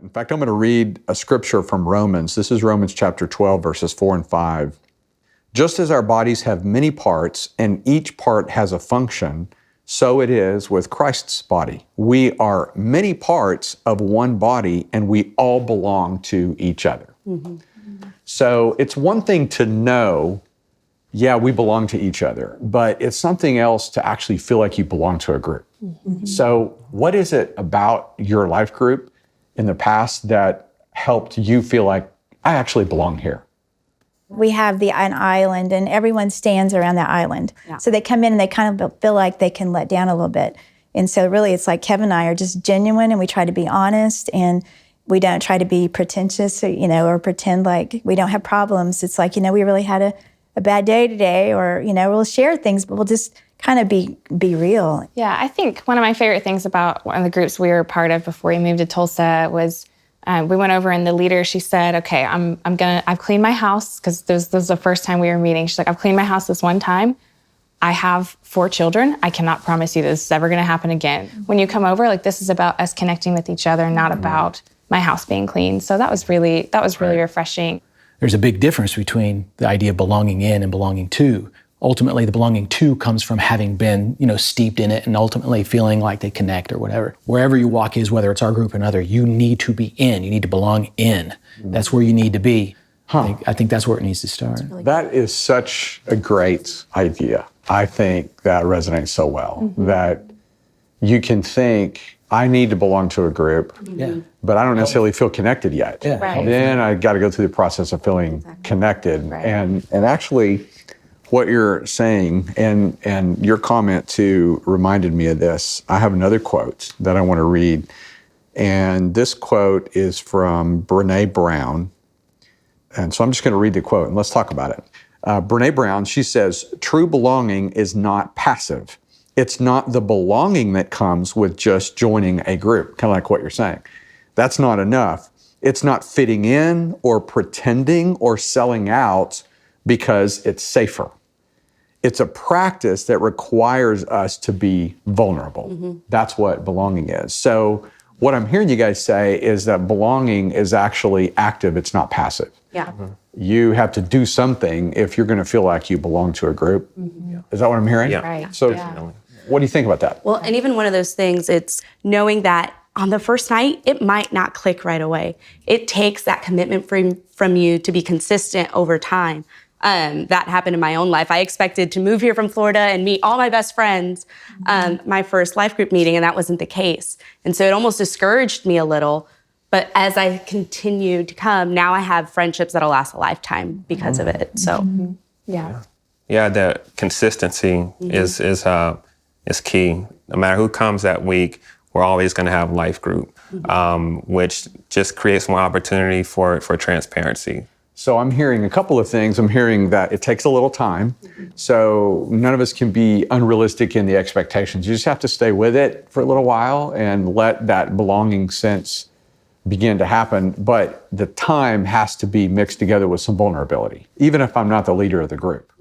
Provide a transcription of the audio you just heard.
In fact, I'm going to read a scripture from Romans. This is Romans chapter 12, verses 4 and 5. Just as our bodies have many parts and each part has a function, so it is with Christ's body. We are many parts of one body and we all belong to each other. So it's one thing to know, yeah, we belong to each other, but it's something else to actually feel like you belong to a group. So what is it about your life group in the past that helped you feel like, I actually belong here? We have an island, and everyone stands around that island. Yeah. So they come in and they kind of feel like they can let down a little bit. And so really it's like Kevin and I are just genuine, and we try to be honest, and we don't try to be pretentious, or pretend like we don't have problems. It's like, we really had a bad day today, or, we'll share things, but we'll just kind of be real. Yeah, I think one of my favorite things about one of the groups we were part of before we moved to Tulsa was we went over, and the leader, she said, okay, I've cleaned my house, because this was the first time we were meeting. She's like, I've cleaned my house this one time. I have 4 children. I cannot promise you this is ever going to happen again. When you come over, like, this is about us connecting with each other, not about my house being clean. So that was really refreshing. There's a big difference between the idea of belonging in and belonging to. Ultimately, the belonging to comes from having been, steeped in it and ultimately feeling like they connect or whatever. Wherever you walk is, whether it's our group or another, you need to be in. You need to belong in. That's where you need to be. I think that's where it needs to start. That is such a great idea. I think that resonates so well, that you can think, I need to belong to a group, but I don't necessarily feel connected yet. Yeah. Right. Then I got to go through the process of feeling connected. Right. And actually, what you're saying and your comment too reminded me of this. I have another quote that I want to read. And this quote is from Brené Brown. And so I'm just going to read the quote and let's talk about it. Brené Brown, she says, true belonging is not passive. It's not the belonging that comes with just joining a group, kind of like what you're saying. That's not enough. It's not fitting in or pretending or selling out because it's safer. It's a practice that requires us to be vulnerable. That's what belonging is. So what I'm hearing you guys say is that belonging is actually active, it's not passive. Yeah. You have to do something if you're going to feel like you belong to a group. Is that what I'm hearing? Yeah. Right. So Yeah. what do you think about that? Well, and even one of those things, it's knowing that on the first night, it might not click right away. It takes that commitment from you to be consistent over time. That happened in my own life. I expected to move here from Florida and meet all my best friends my first life group meeting, and that wasn't the case. And so it almost discouraged me a little. But as I continued to come, now I have friendships that'll last a lifetime because of it. So, Yeah. Yeah, the consistency is key. No matter who comes that week, we're always going to have life group, which just creates more opportunity for transparency. So I'm hearing a couple of things. I'm hearing that it takes a little time. So none of us can be unrealistic in the expectations. You just have to stay with it for a little while and let that belonging sense begin to happen. But the time has to be mixed together with some vulnerability, even if I'm not the leader of the group.